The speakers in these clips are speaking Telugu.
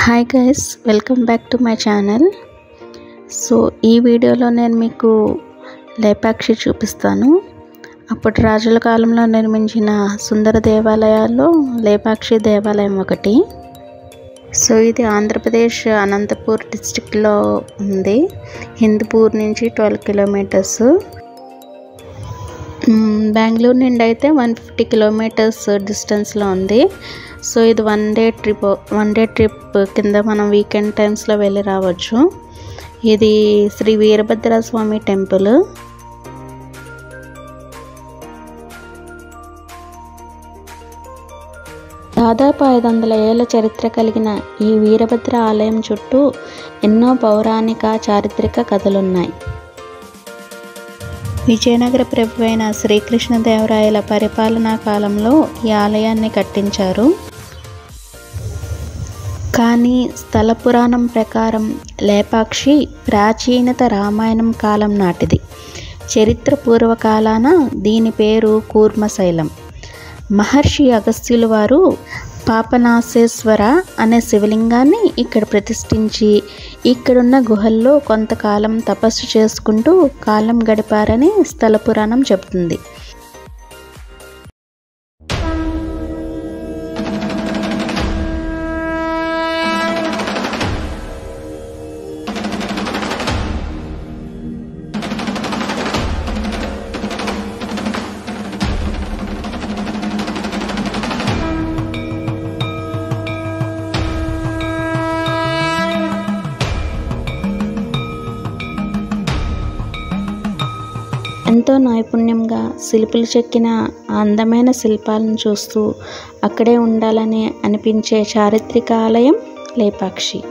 Hi guys, welcome back to my channel. So ఈ వీడియోలో నేను మీకు లేపాక్షి చూపిస్తాను. అప్పటి రాజుల కాలంలో నిర్మించిన సుందర దేవాలయాల్లో లేపాక్షి దేవాలయం ఒకటి. సో ఇది ఆంధ్రప్రదేశ్ అనంతపూర్ డిస్ట్రిక్ట్లో ఉంది. హిందూపూర్ నుంచి 12 కిలోమీటర్స్, బెంగళూరు నుండి అయితే 150 కిలోమీటర్స్ డిస్టెన్స్లో ఉంది. సో ఇది వన్ డే ట్రిప్ కింద మనం వీకెండ్ టైమ్స్లో వెళ్ళి రావచ్చు. ఇది శ్రీ వీరభద్ర స్వామి టెంపుల్. దాదాపు 500 ఏళ్ల చరిత్ర కలిగిన ఈ వీరభద్ర ఆలయం చుట్టూ ఎన్నో పౌరాణిక చారిత్రక కథలున్నాయి. విజయనగర ప్రభువైన శ్రీకృష్ణదేవరాయల పరిపాలనా కాలంలో ఈ ఆలయాన్ని కట్టించారు. కానీ స్థల పురాణం ప్రకారం లేపాక్షి ప్రాచీనత రామాయణం కాలం నాటిది. చరిత్ర పూర్వకాలాన దీని పేరు కూర్మశైలం. మహర్షి అగస్త్యులు వారు పాపనాశేశ్వర అనే శివలింగాన్ని ఇక్కడ ప్రతిష్ఠించి ఇక్కడున్న గుహల్లో కొంతకాలం తపస్సు చేసుకుంటూ కాలం గడిపారని స్థల పురాణం చెబుతుంది. ఎంతో నైపుణ్యంగా శిల్పులు చెక్కిన అందమైన శిల్పాలను చూస్తూ అక్కడే ఉండాలని అనిపించే చారిత్రక ఆలయం లేపాక్షి.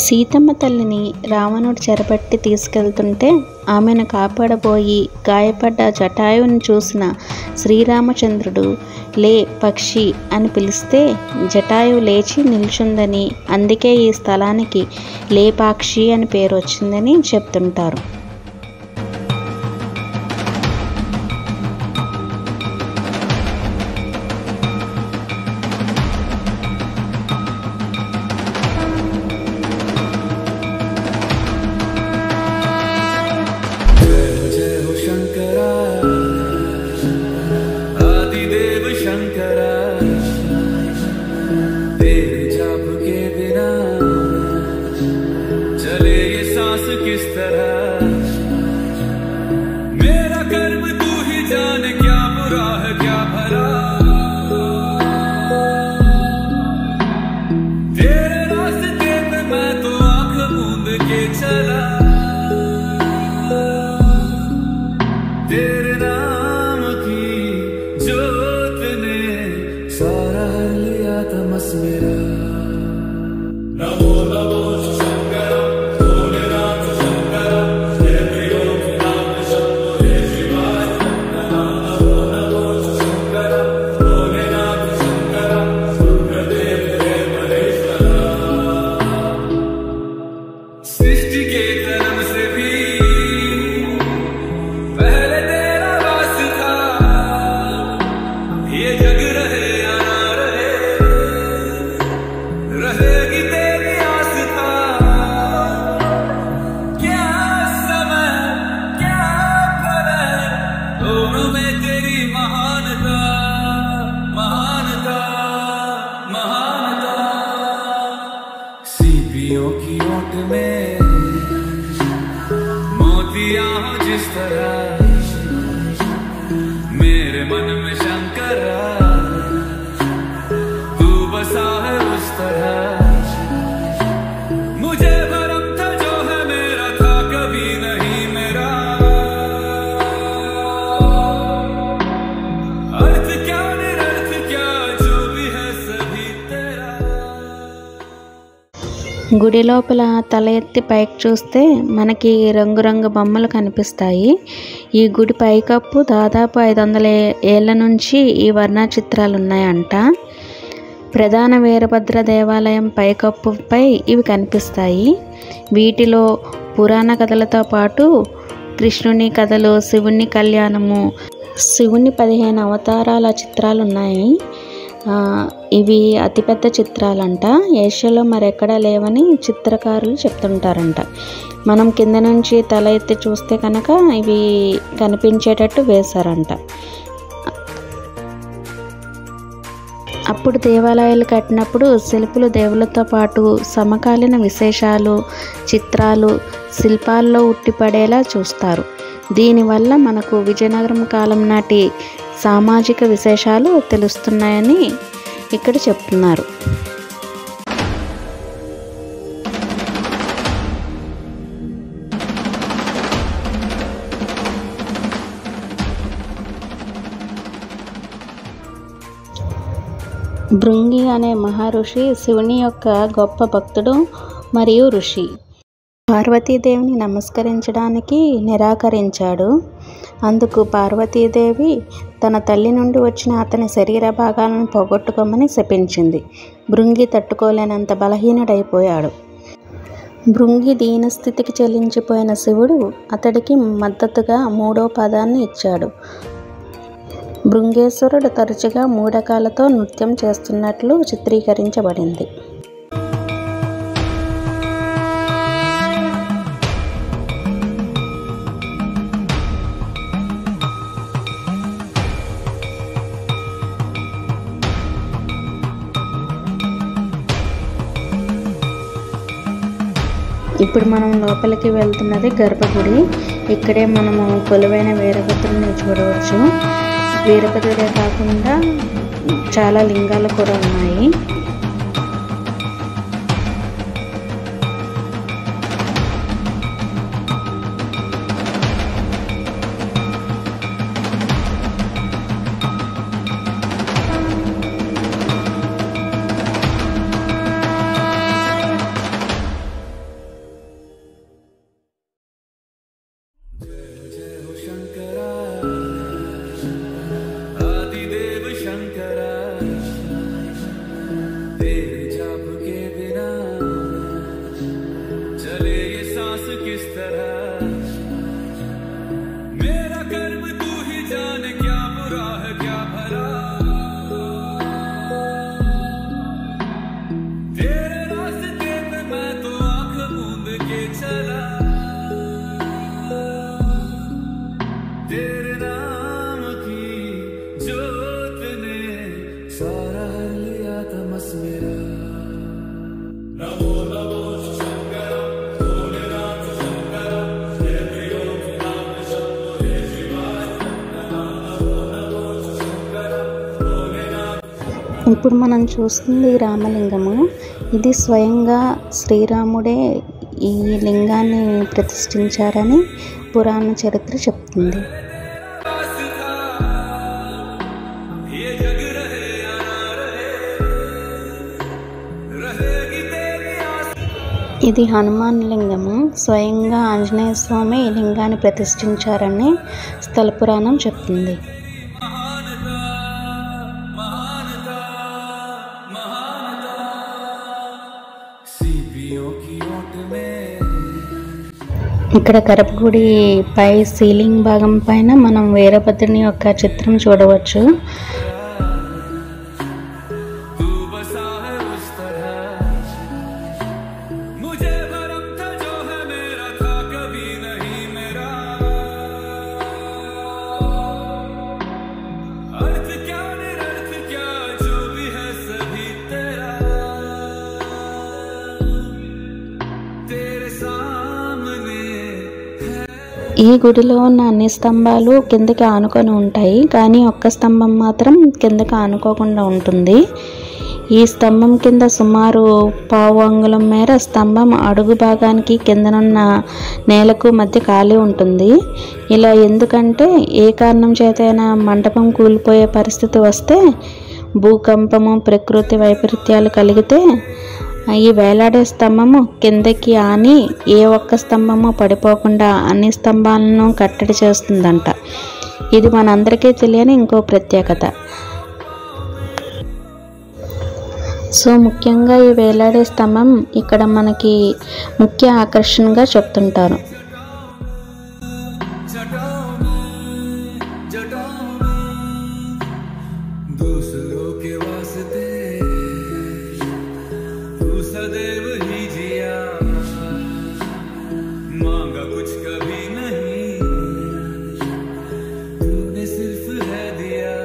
సీతమ్మ తల్లిని రావణుడు చెరపట్టి తీసుకెళ్తుంటే ఆమెను కాపాడబోయి గాయపడ్డ జటాయువుని చూసిన శ్రీరామచంద్రుడు లే పక్షి అని పిలిస్తే జటాయువు లేచి నిల్చుందని, అందుకే ఈ స్థలానికి లేపాక్షి అని పేరు వచ్చిందని చెప్తుంటారు. मेरे मन में शंकरा तू बसा है उस तरह, मुझे भरम था जो है मेरा था कभी नहीं मेरा, अर्थ क्या निरर्थ क्या जो भी है सभी तेरा. గుడి లోపల తల ఎత్తి పైకి చూస్తే మనకి రంగురంగు బొమ్మలు కనిపిస్తాయి. ఈ గుడి పైకప్పు దాదాపు 500 ఏళ్ల నుంచి ఈ వర్ణ చిత్రాలు ఉన్నాయంట. ప్రధాన వీరభద్ర దేవాలయం పైకప్పుపై ఇవి కనిపిస్తాయి. వీటిలో పురాణ కథలతో పాటు కృష్ణుని కథలు, శివుని కళ్యాణము, శివుని 15 అవతారాల చిత్రాలు ఉన్నాయి. ఇవి అతిపెద్ద చిత్రాలంట. ఏషియాలో మరెక్కడా లేవని చిత్రకారులు చెప్తుంటారంట. మనం కింద నుంచి తల ఎత్తి చూస్తే కనుక ఇవి కనిపించేటట్టు వేశారంట. అప్పుడు దేవాలయాలు కట్టినప్పుడు శిల్పులు దేవులతో పాటు సమకాలీన విశేషాలు, చిత్రాలు శిల్పాల్లో ఉట్టిపడేలా చూస్తారు. దీనివల్ల మనకు విజయనగరం కాలం నాటి సామాజిక విశేషాలు తెలుస్తున్నాయని ఇక్కడ చెప్తున్నారు. భృంగి అనే మహర్షి శివుని యొక్క గొప్ప భక్తుడు మరియు ఋషి. పార్వతీదేవిని నమస్కరించడానికి నిరాకరించాడు. అందుకు పార్వతీదేవి తన తల్లి నుండి వచ్చిన అతని శరీర భాగాలను పోగొట్టుకోమని శపించింది. భృంగి తట్టుకోలేనంత బలహీనుడైపోయాడు. భృంగి దీనస్థితికి చెల్లించిపోయిన శివుడు అతడికి మద్దతుగా 3వ పదాన్ని ఇచ్చాడు. భృంగేశ్వరుడు తరచుగా మూఢకాలతో నృత్యం చేస్తున్నట్లు చిత్రీకరించబడింది. ఇప్పుడు మనం లోపలికి వెళ్తున్నది గర్భగుడి. ఇక్కడే మనము కొలువైన వీరభద్రుని చూడవచ్చు. వీరభద్రుడే కాకుండా చాలా లింగాలు కూడా ఉన్నాయి. ఇప్పుడు మనం చూస్తుంది రామలింగము. ఇది స్వయంగా శ్రీరాముడే ఈ లింగాన్ని ప్రతిష్ఠించారని పురాణ చరిత్ర చెప్తుంది. ఇది హనుమాన్ లింగము. స్వయంగా ఆంజనేయ స్వామి ఈ లింగాన్ని ప్రతిష్ఠించారని స్థల పురాణం చెప్తుంది. ఇక్కడ గర్భగుడి పై సీలింగ్ భాగం పైన మనం వీరభద్రుని యొక్క చిత్రం చూడవచ్చు. ఈ గుడిలో ఉన్న అన్ని స్తంభాలు కిందకి ఆనుకొని ఉంటాయి, కానీ ఒక్క స్తంభం మాత్రం కిందకి ఆనుకోకుండా ఉంటుంది. ఈ స్తంభం కింద సుమారు 1/4 అంగుళం మేర స్తంభం అడుగు భాగానికి కిందనున్న నేలకు మధ్య ఖాళీ ఉంటుంది. ఇలా ఎందుకంటే ఏ కారణం చేతైనా మండపం కూలిపోయే పరిస్థితి వస్తే, భూకంపము, ప్రకృతి వైపరీత్యాలు కలిగితే ఈ వేలాడే స్తంభము కిందకి ఆని ఏ ఒక్క స్తంభము పడిపోకుండా అన్ని స్తంభాలను కట్టడి చేస్తుందంట. ఇది మనందరికీ తెలియని ఇంకో ప్రత్యేకత. సో ముఖ్యంగా ఈ వేలాడే స్తంభం ఇక్కడ మనకి ముఖ్య ఆకర్షణగా చెప్తుంటారు. दूसरों के वास्ते तू सदैव ही जिया, मांगा कुछ कभी नहीं, तूने सिर्फ है दिया।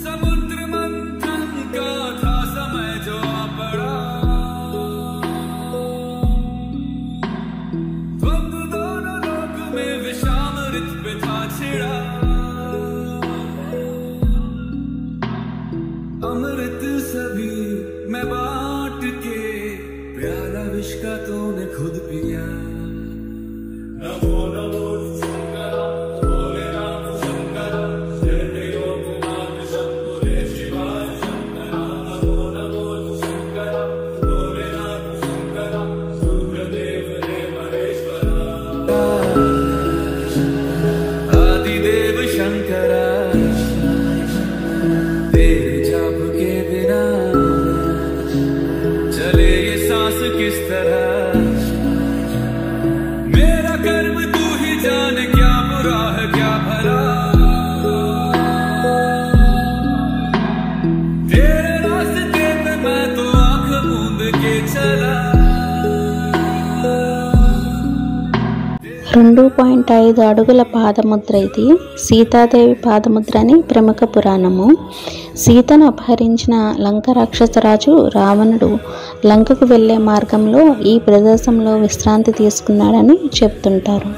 समुद्र मंथन का था समय जो आ पड़ा, द्वंद्व दोनों लोक में विषामृत पे था छिड़ा। अमृत सभी मैं बांट के, प्याला विष का तूने खुद पिया। नमो नमो शंकर भोलेनाथ शंकर, जय लोकनाथ शंभो शिवाय शंकर। नमो नमो शंकर भोलेनाथ शंकर, रुद्रदेव रे महेश्वर। आदिदेव शंकरा, चले ये सांस किस तरह, मेरा कर्म तू ही जान, क्या बुरा है क्या भला। तेरे रास्ते पे मैं तो आंख मूंद के चला। 2.5 అడుగుల పాదముద్ర. ఇది సీతాదేవి పాదముద్ర అని ప్రముఖ పురాణము. సీతను అపహరించిన లంక రాక్షసరాజు రావణుడు లంకకు వెళ్ళే మార్గంలో ఈ ప్రదేశంలో విశ్రాంతి తీసుకున్నాడని చెప్తుంటారు.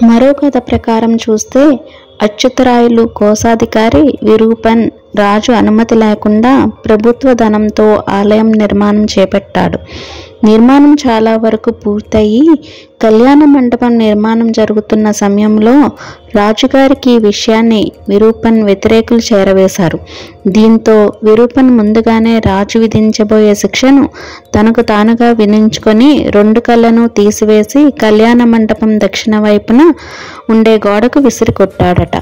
మరో కథ ప్రకారం చూస్తే అచ్యుతరాయులు కోశాధికారి విరూపన్ రాజు అనుమతి లేకుండా ప్రభుత్వ ధనంతో ఆలయం నిర్మాణం చేపట్టాడు. నిర్మాణం చాలా వరకు పూర్తయి కళ్యాణ మండపం నిర్మాణం జరుగుతున్న సమయంలో రాజుగారికి ఈ విషయాన్ని విరూపన్ వ్యతిరేకులు చేరవేశారు. దీంతో విరూపన్ ముందుగానే రాజు విధించబోయే శిక్షను తనకు తానుగా విధించుకొని 2 కళ్ళను తీసివేసి కళ్యాణ మండపం దక్షిణ వైపున ఉండే గోడకు విసిరికొట్టాడట.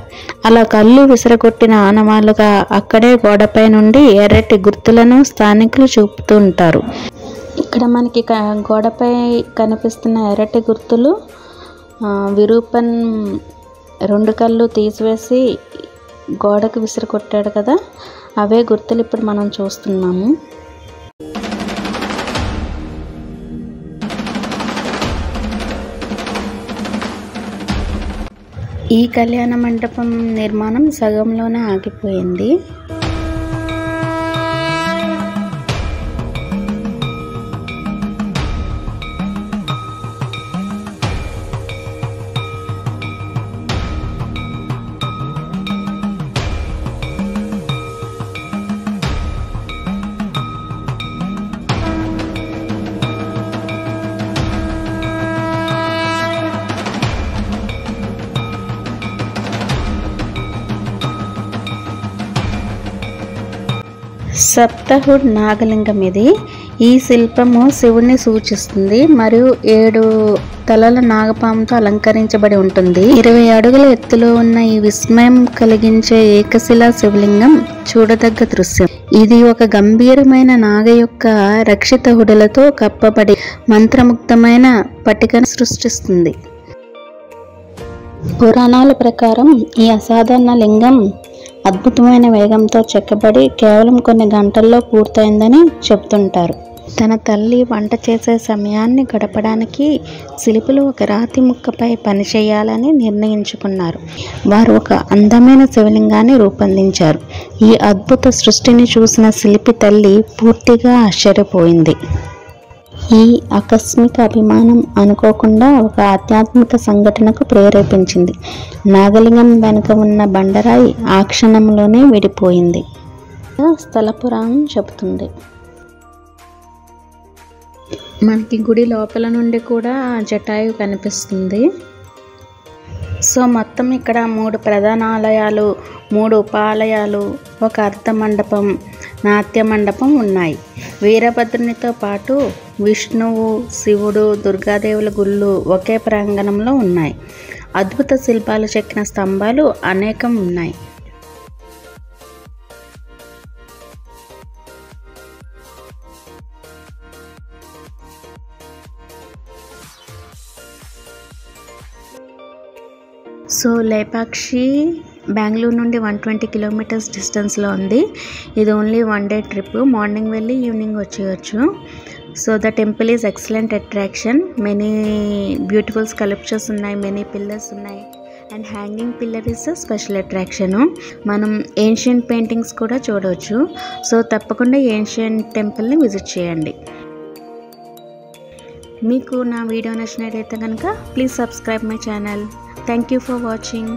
అలా కళ్ళు విసిరకొట్టిన ఆనవాళ్లుగా అక్కడే గోడపై నుండి ఎర్రటి గుర్తులను స్థానికులు చూపుతూ ఉంటారు. ఇక్కడ మనకి గోడపై కనిపిస్తున్న ఎర్రటి గుర్తులు విరూపన్ 2 కళ్ళు తీసివేసి గోడకు విసిరికొట్టాడు కదా, అవే గుర్తులు ఇప్పుడు మనం చూస్తున్నాము. ఈ కళ్యాణ మండపం నిర్మాణం సగంలోనే ఆగిపోయింది. సప్తహుడ్ నాగలింగం ఇది. ఈ శిల్పము శివుణ్ణి సూచిస్తుంది మరియు 7 తలల నాగపాముతో అలంకరించబడి ఉంటుంది. 20 అడుగుల ఎత్తులో ఉన్న ఈ విస్మయం కలిగించే ఏకశిలా శివలింగం చూడదగ్గ దృశ్యం. ఇది ఒక గంభీరమైన నాగ యొక్క రక్షిత హుడలతో కప్పబడి మంత్రముగ్ధమైన పట్టికను సృష్టిస్తుంది. పురాణాల ప్రకారం ఈ అసాధారణ లింగం అద్భుతమైన వేగంతో చెక్కబడి కేవలం కొన్ని గంటల్లో పూర్తయిందని చెప్తుంటారు. తన తల్లి వంట చేసే సమయాన్ని గడపడానికి శిల్పులు ఒక రాతి ముక్కపై పనిచేయాలని నిర్ణయించుకున్నారు. వారు ఒక అందమైన శివలింగాన్ని రూపొందించారు. ఈ అద్భుత సృష్టిని చూసిన శిల్పి తల్లి పూర్తిగా ఆశ్చర్యపోయింది. ఈ ఆకస్మిక అభిమానం అనుకోకుండా ఒక ఆధ్యాత్మిక సంఘటనకు ప్రేరేపించింది. నాగలింగం వెనుక ఉన్న బండరాయి ఆ క్షణంలోనే విడిపోయింది. స్థల పురాణం చెబుతుంది. మనకి గుడి లోపల నుండి కూడా జటాయు కనిపిస్తుంది. సో మొత్తం ఇక్కడ 3 ప్రధాన ఆలయాలు, 3 ఉపాలయాలు, ఒక అర్ధ మండపం, నాట్య మండపం ఉన్నాయి. వీరభద్రునితో పాటు విష్ణువు, శివుడు, దుర్గాదేవుల గుళ్ళు ఒకే ప్రాంగణంలో ఉన్నాయి. అద్భుత శిల్పాలు చెక్కిన స్తంభాలు అనేకం ఉన్నాయి. సో లేపాక్షి బెంగళూరు నుండి 120 కిలోమీటర్స్ డిస్టెన్స్లో ఉంది. ఇది ఓన్లీ 1 డే ట్రిప్. మార్నింగ్ వెళ్ళి ఈవినింగ్ వచ్చేయచ్చు. So the temple is excellent attraction. Many beautiful sculptures ఉన్నాయి, మెనీ పిల్లర్స్ ఉన్నాయి and hanging pillar is special attraction. మనం ఏన్షియంట్ పెయింటింగ్స్ కూడా చూడవచ్చు. సో తప్పకుండా ఏన్షియంట్ టెంపుల్ని విజిట్ చేయండి. మీకు నా వీడియో నచ్చినట్లయితే కనుక please subscribe my channel. Thank you for watching.